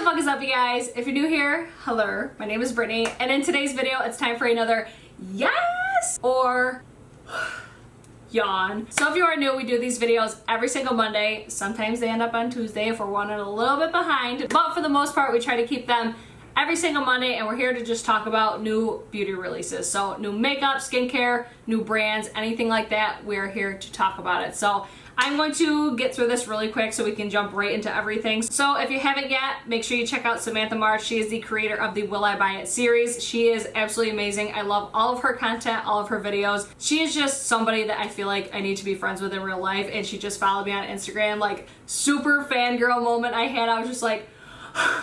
fuck is up, you guys? If you're new here, hello, my name is Brittany, and in today's video, it's time for another yes or yawn. So if you are new, we do these videos every single Monday. Sometimes they end up on Tuesday if we're running a little bit behind, but for the most part, we try to keep them every single Monday, and we're here to just talk about new beauty releases. So new makeup, skincare, new brands, anything like that, we're here to talk about it. So I'm going to get through this really quick so we can jump right into everything. So if you haven't yet, make sure you check out Samantha March. She is the creator of the Will I Buy It series. She is absolutely amazing. I love all of her content, all of her videos. She is just somebody that I feel like I need to be friends with in real life, and she just followed me on Instagram, like super fangirl moment I had. I was just like,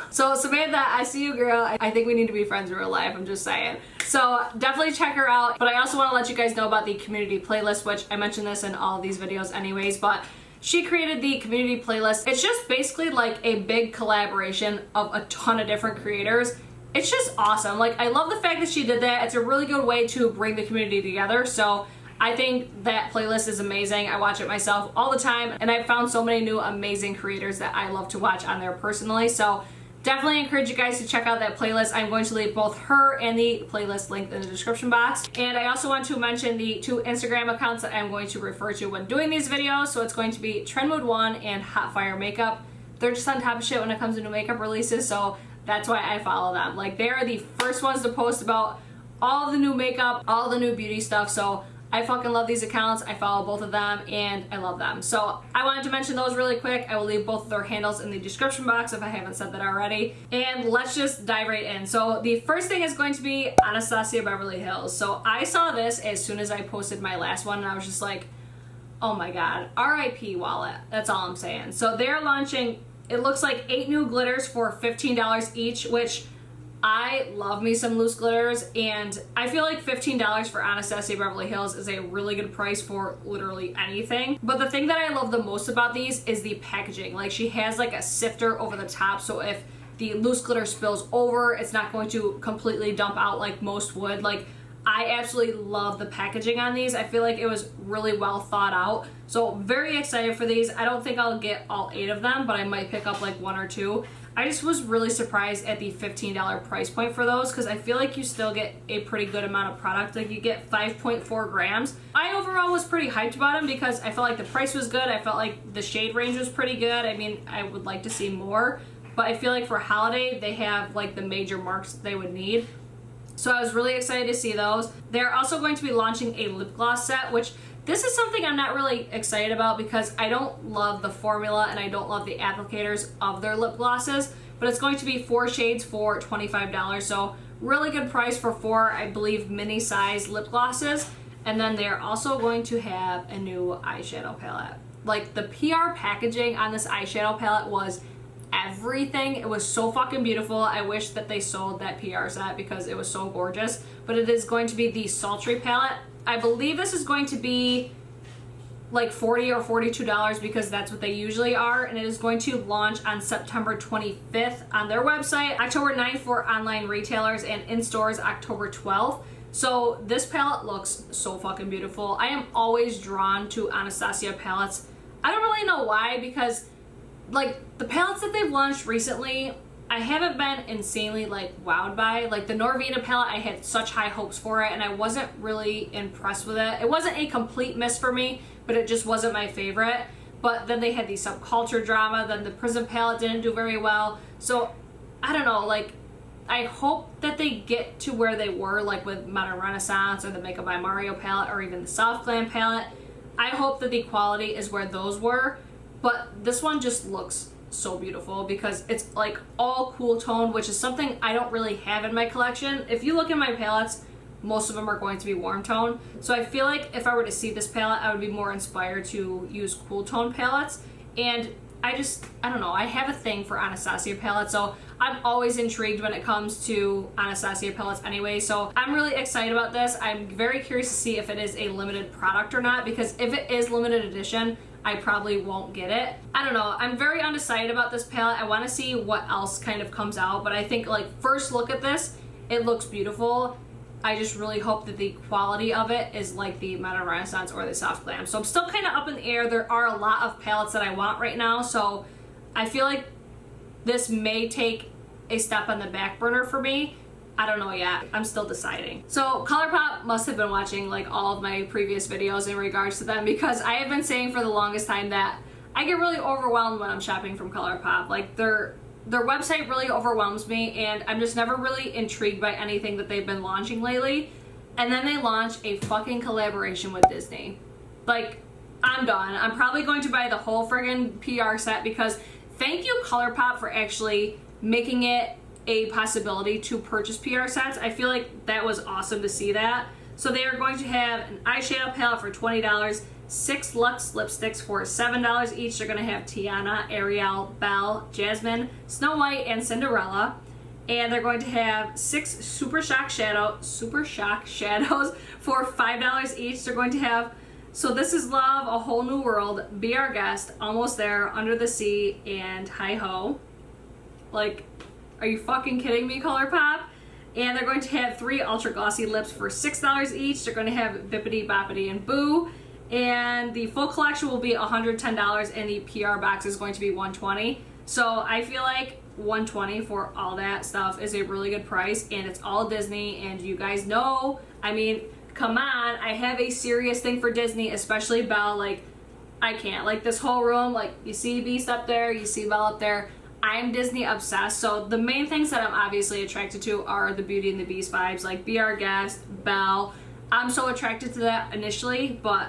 so Samantha, I see you, girl. I think we need to be friends in real life, I'm just saying. So definitely check her out. But I also want to let you guys know about the community playlist, which I mentioned this in all of these videos anyways, but she created the community playlist. It's just basically like a big collaboration of a ton of different creators. It's just awesome. Like, I love the fact that she did that. It's a really good way to bring the community together. So I think that playlist is amazing. I watch it myself all the time, and I've found so many new amazing creators that I love to watch on there personally. So definitely encourage you guys to check out that playlist. I'm going to leave both her and the playlist linked in the description box. And I also want to mention the two Instagram accounts that I'm going to refer to when doing these videos. So it's going to be TrendMood1 and Hotfire Makeup. They're just on top of shit when it comes to new makeup releases, so that's why I follow them. Like, they are the first ones to post about all of the new makeup, all the new beauty stuff. So I fucking love these accounts. I follow both of them and I love them. So I wanted to mention those really quick. I will leave both of their handles in the description box if I haven't said that already. And let's just dive right in. So the first thing is going to be Anastasia Beverly Hills. So I saw this as soon as I posted my last one, and I was just like, oh my god, RIP wallet. That's all I'm saying. So they're launching, it looks like 8 new glitters for $15 each, which I love me some loose glitters, and I feel like $15 for Anastasia Beverly Hills is a really good price for literally anything. But the thing that I love the most about these is the packaging. Like, she has like a sifter over the top, so if the loose glitter spills over, it's not going to completely dump out like most would. Like, I absolutely love the packaging on these. I feel like it was really well thought out. So very excited for these. I don't think I'll get all 8 of them, but I might pick up like 1 or 2. I just was really surprised at the $15 price point for those, because I feel like you still get a pretty good amount of product. Like, you get 5.4 grams. I overall was pretty hyped about them because I felt like the price was good. I felt like the shade range was pretty good. I mean, I would like to see more, but I feel like for holiday, they have like the major marks that they would need. So I was really excited to see those. They're also going to be launching a lip gloss set, which this is something I'm not really excited about because I don't love the formula and I don't love the applicators of their lip glosses, but it's going to be 4 shades for $25. So really good price for 4, I believe, mini size lip glosses. And then they're also going to have a new eyeshadow palette. Like, the PR packaging on this eyeshadow palette was everything. It was so fucking beautiful. I wish that they sold that PR set because it was so gorgeous. But it is going to be the Sultry palette. I believe this is going to be like $40 or $42 because that's what they usually are, and it is going to launch on September 25th on their website, October 9th for online retailers, and in stores October 12th. So this palette looks so fucking beautiful. I am always drawn to Anastasia palettes. I don't really know why, because like the palettes that they've launched recently, I haven't been insanely like wowed by. Like the Norvina palette, I had such high hopes for it and I wasn't really impressed with it. It wasn't a complete miss for me, but it just wasn't my favorite. But then they had the subculture drama, then the Prism palette didn't do very well. So I don't know, like I hope that they get to where they were, like with Modern Renaissance or the Makeup by Mario palette or even the Soft Glam palette. I hope that the quality is where those were, but this one just looks so beautiful because it's like all cool tone, which is something I don't really have in my collection. If you look at my palettes, most of them are going to be warm tone. So I feel like if I were to see this palette, I would be more inspired to use cool tone palettes. And I don't know, I have a thing for Anastasia palettes, so I'm always intrigued when it comes to Anastasia palettes anyway. So I'm really excited about this. I'm very curious to see if it is a limited product or not, because if it is limited edition, I probably won't get it. I don't know. I'm very undecided about this palette. I want to see what else kind of comes out, but I think like first look at this, it looks beautiful. I just really hope that the quality of it is like the Modern Renaissance or the Soft Glam. So I'm still kind of up in the air. There are a lot of palettes that I want right now, so I feel like this may take a step on the back burner for me. I don't know yet. I'm still deciding. So ColourPop must have been watching like all of my previous videos in regards to them, because I have been saying for the longest time that I get really overwhelmed when I'm shopping from ColourPop. Like their website really overwhelms me, and I'm just never really intrigued by anything that they've been launching lately. And then they launch a fucking collaboration with Disney. Like, I'm done. I'm probably going to buy the whole friggin' PR set, because thank you ColourPop for actually making it a possibility to purchase PR sets. I feel like that was awesome to see that. So they are going to have an eyeshadow palette for $20, 6 Luxe lipsticks for $7 each. They're going to have Tiana, Ariel, Belle, Jasmine, Snow White, and Cinderella. And they're going to have 6 Super Shock shadows for $5 each. They're going to have So This Is Love, A Whole New World, Be Our Guest, Almost There, Under the Sea, and Hi Ho. Like, are you fucking kidding me, ColourPop? And they're going to have 3 ultra glossy lips for $6 each. They're going to have Bippity Boppity and Boo. And the full collection will be $110, and the PR box is going to be $120. So I feel like $120 for all that stuff is a really good price, and it's all Disney. And you guys know, I mean, come on, I have a serious thing for Disney, especially Belle. Like, I can't. Like, this whole room, like, you see Beast up there, you see Belle up there. I'm Disney obsessed, so the main things that I'm obviously attracted to are the Beauty and the Beast vibes, like Be Our Guest, Belle. I'm so attracted to that initially, but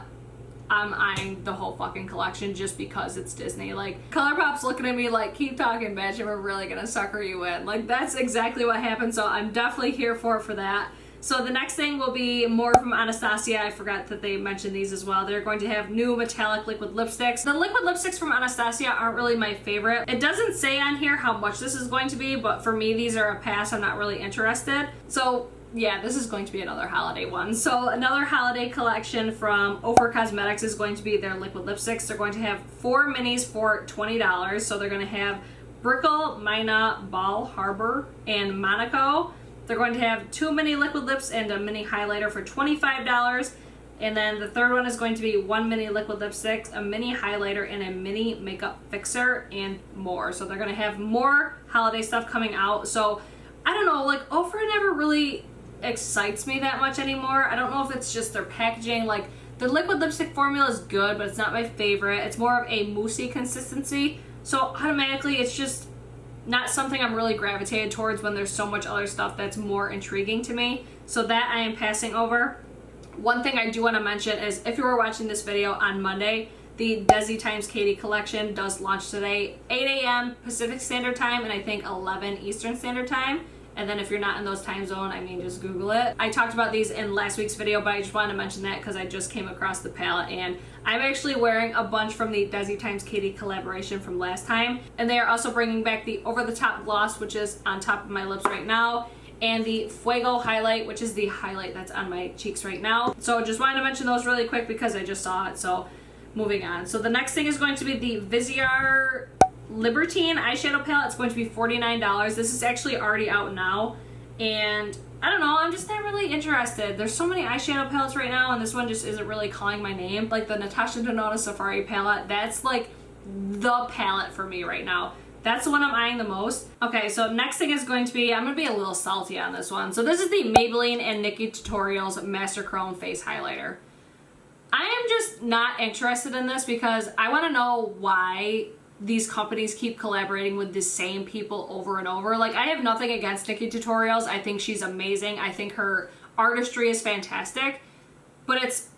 I'm eyeing the whole fucking collection just because it's Disney. Like, ColourPop's looking at me like, keep talking, bitch, and we're really gonna sucker you in. Like, that's exactly what happened, so I'm definitely here for that. So the next thing will be more from Anastasia. I forgot that they mentioned these as well. They're going to have new metallic liquid lipsticks. The liquid lipsticks from Anastasia aren't really my favorite. It doesn't say on here how much this is going to be, but for me, these are a pass. I'm not really interested. So yeah, this is going to be another holiday one. So another holiday collection from Ofra Cosmetics is going to be their liquid lipsticks. They're going to have 4 minis for $20. So they're going to have Brickle, Mina, Ball Harbor, and Monaco. They're going to have 2 mini liquid lips and a mini highlighter for $25. And then the third one is going to be 1 mini liquid lipstick, a mini highlighter, and a mini makeup fixer, and more. So they're going to have more holiday stuff coming out. So I don't know, like, Ofra never really excites me that much anymore. I don't know if it's just their packaging. Like, the liquid lipstick formula is good, but it's not my favorite. It's more of a moussey consistency. So automatically it's just not something I'm really gravitated towards when there's so much other stuff that's more intriguing to me. So that I am passing over. One thing I do want to mention is, if you were watching this video on Monday, the Desi x Katy collection does launch today, 8 a.m. Pacific Standard Time, and I think 11 Eastern Standard Time. And then if you're not in those time zone, I mean, just Google it. I talked about these in last week's video, but I just wanted to mention that because I just came across the palette, and I'm actually wearing a bunch from the Desi x Katy collaboration from last time. And they are also bringing back the Over the Top Gloss, which is on top of my lips right now, and the Fuego highlight, which is the highlight that's on my cheeks right now. So just wanted to mention those really quick because I just saw it. So moving on. So the next thing is going to be the Viseart Libertine eyeshadow palette. It's going to be $49. This is actually already out now, and I don't know, I'm just not really interested. There's so many eyeshadow palettes right now, and this one just isn't really calling my name. Like the Natasha Denona Safari palette, that's like the palette for me right now. That's the one I'm eyeing the most. Okay, so next thing is going to be, I'm going to be a little salty on this one. So this is the Maybelline and NikkiTutorials Master Chrome Face Highlighter. I am just not interested in this because I want to know why these companies keep collaborating with the same people over and over. Like, I have nothing against NikkiTutorials. I think she's amazing. I think her artistry is fantastic. But it's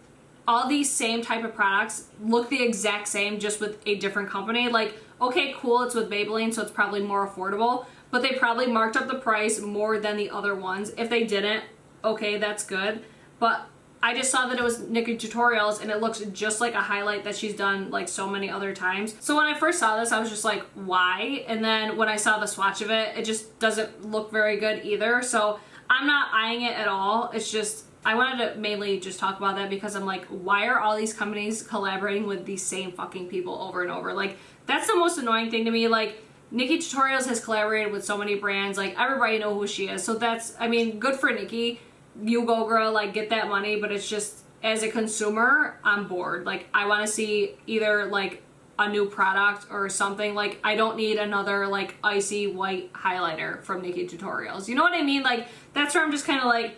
all these same type of products look the exact same, just with a different company. Like, okay, cool, it's with Maybelline, so it's probably more affordable, but they probably marked up the price more than the other ones. If they didn't, okay, that's good. But I just saw that it was NikkiTutorials, and it looks just like a highlight that she's done like so many other times. So when I first saw this, I was just like, why? And then when I saw the swatch of it, it just doesn't look very good either. So I'm not eyeing it at all. It's just, I wanted to mainly just talk about that because I'm like, why are all these companies collaborating with these same fucking people over and over? Like, that's the most annoying thing to me. Like, NikkiTutorials has collaborated with so many brands. Like, everybody know who she is. So that's, I mean, good for Nikki. You go, girl, like, get that money. But it's just, as a consumer, I'm bored. Like, I want to see either, like, a new product or something. Like, I don't need another like icy white highlighter from NikkiTutorials. You know what I mean? Like, that's where I'm just kind of like,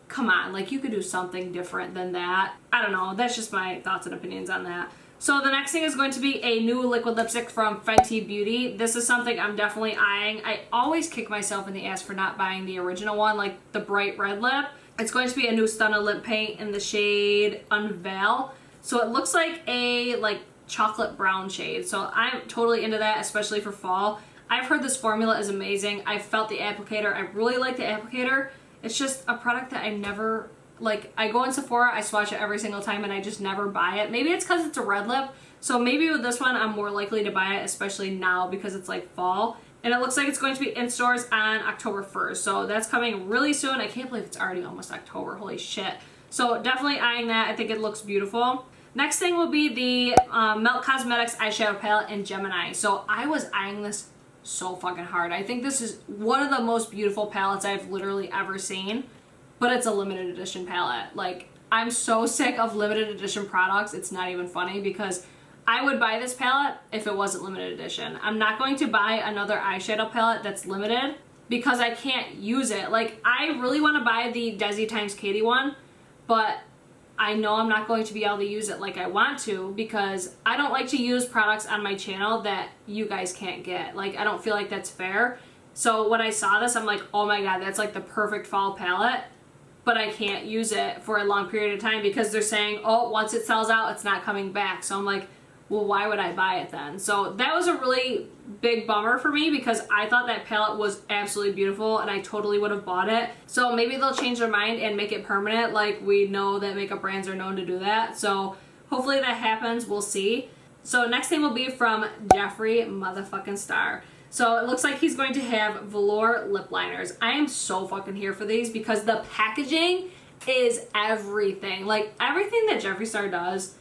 come on, like you could do something different than that. I don't know. That's just my thoughts and opinions on that. So the next thing is going to be a new liquid lipstick from Fenty Beauty. This is something I'm definitely eyeing. I always kick myself in the ass for not buying the original one, like the bright red lip. It's going to be a new Stunna lip paint in the shade Unveil. So it looks like a chocolate brown shade. So I'm totally into that, especially for fall. I've heard this formula is amazing. I felt the applicator. I really like the applicator. It's just a product that I never, like, I go in Sephora, I swatch it every single time, and I just never buy it. Maybe it's because it's a red lip. So maybe with this one, I'm more likely to buy it, especially now because it's like fall. And it looks like it's going to be in stores on October 1st. So that's coming really soon. I can't believe it's already almost October. Holy shit. So definitely eyeing that. I think it looks beautiful. Next thing will be the Melt Cosmetics eyeshadow palette in Gemini. So I was eyeing this so fucking hard. I think this is one of the most beautiful palettes I've literally ever seen, but it's a limited edition palette. Like, I'm so sick of limited edition products. It's not even funny because I would buy this palette if it wasn't limited edition. I'm not going to buy another eyeshadow palette that's limited because I can't use it. Like, I really want to buy the Desi times Katy one, but I know I'm not going to be able to use it like I want to because I don't like to use products on my channel that you guys can't get. Like, I don't feel like that's fair. So when I saw this, I'm like, oh my god, that's like the perfect fall palette, but I can't use it for a long period of time because they're saying, oh, once it sells out, it's not coming back. So I'm like, well, why would I buy it then? So that was a really big bummer for me because I thought that palette was absolutely beautiful and I totally would have bought it. So maybe they'll change their mind and make it permanent, like we know that makeup brands are known to do that. So hopefully that happens. We'll see. So next thing will be from Jeffree motherfucking Star. So it looks like he's going to have velour lip liners. I am so fucking here for these because the packaging is everything. Like, everything that Jeffree Star does,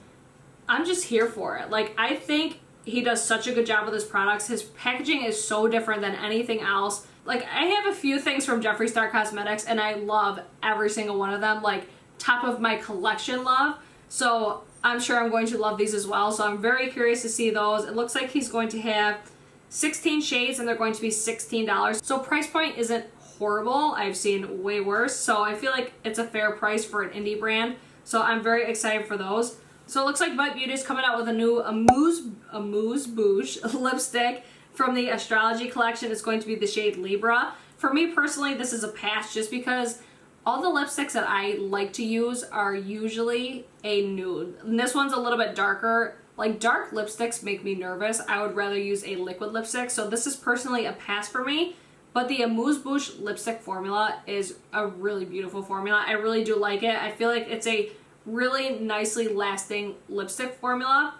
I'm just here for it. Like, I think he does such a good job with his products. His packaging is so different than anything else. Like, I have a few things from Jeffree Star Cosmetics and I love every single one of them. Like, top of my collection love. So I'm sure I'm going to love these as well. So I'm very curious to see those. It looks like he's going to have 16 shades and they're going to be $16. So price point isn't horrible. I've seen way worse. So I feel like it's a fair price for an indie brand. So I'm very excited for those. So it looks like Bite Beauty is coming out with a new Amouse Bouche lipstick from the Astrology collection. It's going to be the shade Libra. For me personally, this is a pass just because all the lipsticks that I like to use are usually a nude. And this one's a little bit darker. Like, dark lipsticks make me nervous. I would rather use a liquid lipstick. So this is personally a pass for me. But the Amouse Bouche lipstick formula is a really beautiful formula. I really do like it. I feel like it's a really nicely lasting lipstick formula.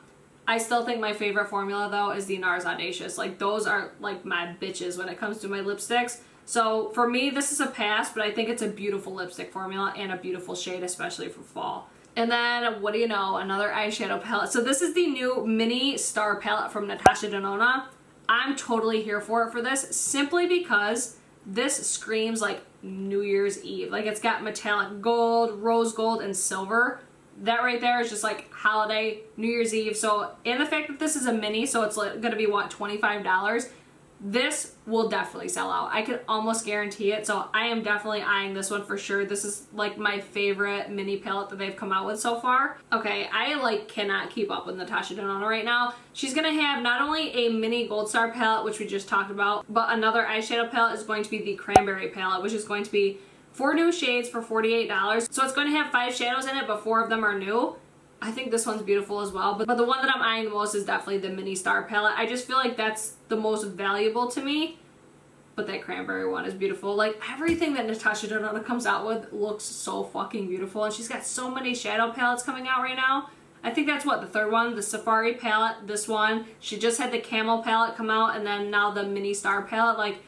I still think my favorite formula though is the NARS Audacious. Like, those are like my bitches when it comes to my lipsticks. So for me, this is a pass, but I think it's a beautiful lipstick formula and a beautiful shade, especially for fall. And then, what do you know, another eyeshadow palette. So this is the new Mini Star palette from Natasha Denona. I'm totally here for it for this, simply because this screams like New Year's Eve. Like, it's got metallic gold, rose gold, and silver. That right there is just like holiday, New Year's Eve. So, and the fact that this is a mini, so it's like gonna be what, $25? This will definitely sell out. I can almost guarantee it. So I am definitely eyeing this one for sure. This is like my favorite mini palette that they've come out with so far. Okay, I like cannot keep up with Natasha Denona right now. She's gonna have not only a mini Gold Star palette, which we just talked about, but another eyeshadow palette is going to be the Cranberry palette, which is going to be 4 new shades for $48. So it's going to have 5 shadows in it, but 4 of them are new. I think this one's beautiful as well, but the one that I'm eyeing the most is definitely the Mini Star palette. I just feel like that's the most valuable to me, but that Cranberry one is beautiful. Like, everything that Natasha Denona comes out with looks so fucking beautiful, and she's got so many shadow palettes coming out right now. I think that's what, the third one, the Safari palette, this one. She just had the Camel palette come out, and then now the Mini Star palette. Like,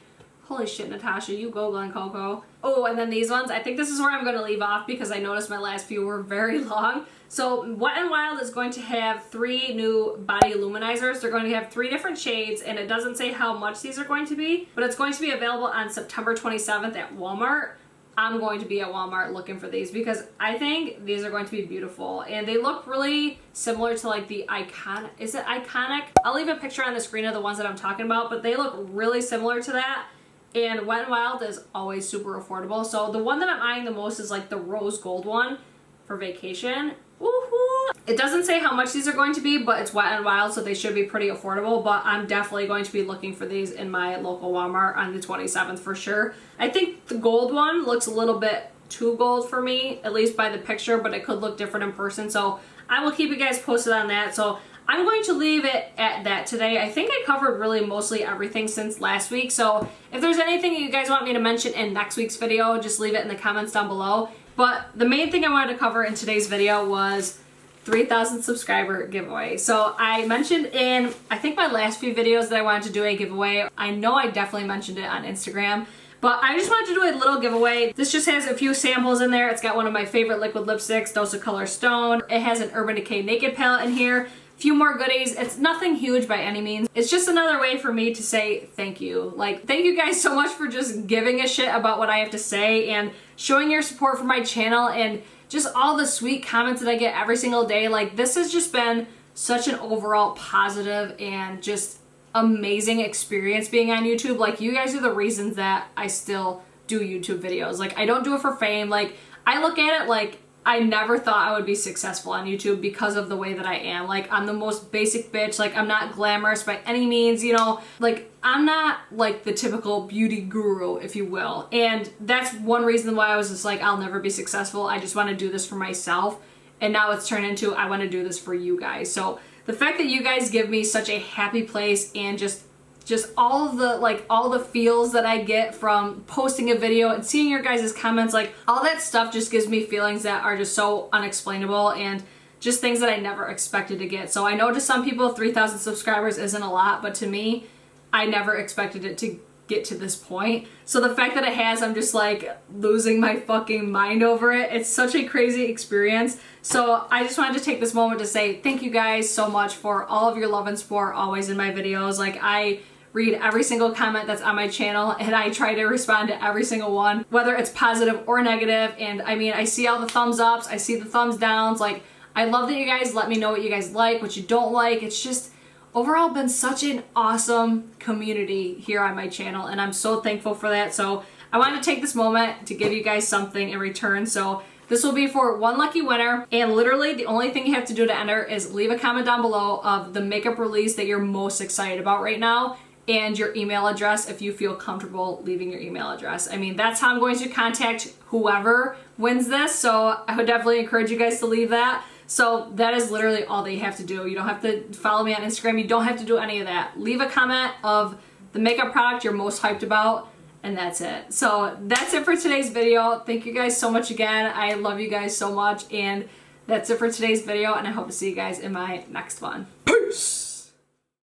holy shit, Natasha, you go, Glen Coco. Oh, and then these ones, I think this is where I'm going to leave off because I noticed my last few were very long. So Wet n Wild is going to have 3 new body luminizers. They're going to have 3 different shades, and it doesn't say how much these are going to be, but it's going to be available on September 27th at Walmart. I'm going to be at Walmart looking for these because I think these are going to be beautiful and they look really similar to like the Iconic. Is it Iconic? I'll leave a picture on the screen of the ones that I'm talking about, but they look really similar to that. And Wet n Wild is always super affordable. So the one that I'm eyeing the most is like the rose gold one for vacation. Woohoo! It doesn't say how much these are going to be, but it's Wet n Wild, so they should be pretty affordable. But I'm definitely going to be looking for these in my local Walmart on the 27th for sure. I think the gold one looks a little bit too gold for me, at least by the picture, but it could look different in person. So I will keep you guys posted on that. So I'm going to leave it at that today. I think I covered really mostly everything since last week. So if there's anything you guys want me to mention in next week's video, just leave it in the comments down below. But the main thing I wanted to cover in today's video was 3,000 subscriber giveaway. So I mentioned in, I think my last few videos that I wanted to do a giveaway. I know I definitely mentioned it on Instagram, but I just wanted to do a little giveaway. This just has a few samples in there. It's got one of my favorite liquid lipsticks, Dose of Color Stone. It has an Urban Decay Naked palette in here. Few more goodies. It's nothing huge by any means. It's just another way for me to say thank you. Like, thank you guys so much for just giving a shit about what I have to say and showing your support for my channel and just all the sweet comments that I get every single day. Like, this has just been such an overall positive and just amazing experience being on YouTube. Like, you guys are the reasons that I still do YouTube videos. Like, I don't do it for fame. Like, I look at it like I never thought I would be successful on YouTube because of the way that I am. Like, I'm the most basic bitch. Like, I'm not glamorous by any means, you know? Like, I'm not like the typical beauty guru, if you will. And that's one reason why I was just like, I'll never be successul. I just want to do this for myself. And now it's turned into, I want to do this for you guys. So the fact that you guys give me such a happy place and just all of the, like, all the feels that I get from posting a video and seeing your guys' comments, like, all that stuff just gives me feelings that are just so unexplainable and just things that I never expected to get. So I know to some people 3,000 subscribers isn't a lot, but to me, I never expected it to get to this point. So the fact that it has, I'm just like losing my fucking mind over it. It's such a crazy experience. So I just wanted to take this moment to say thank you guys so much for all of your love and support always in my videos. Like, I read every single comment that's on my channel and I try to respond to every single one, whether it's positive or negative. And I mean, I see all the thumbs ups, I see the thumbs downs. Like, I love that you guys let me know what you guys like, what you don't like. It's just overall been such an awesome community here on my channel and I'm so thankful for that. So I wanted to take this moment to give you guys something in return. So this will be for one lucky winner, and literally the only thing you have to do to enter is leave a comment down below of the makeup release that you're most excited about right now and your email address if you feel comfortable leaving your email address. I mean, that's how I'm going to contact whoever wins this, so I would definitely encourage you guys to leave that. So that is literally all that you have to do. You don't have to follow me on Instagram. You don't have to do any of that. Leave a comment of the makeup product you're most hyped about, and that's it. So that's it for today's video. Thank you guys so much again. I love you guys so much, and that's it for today's video, and I hope to see you guys in my next one. Peace!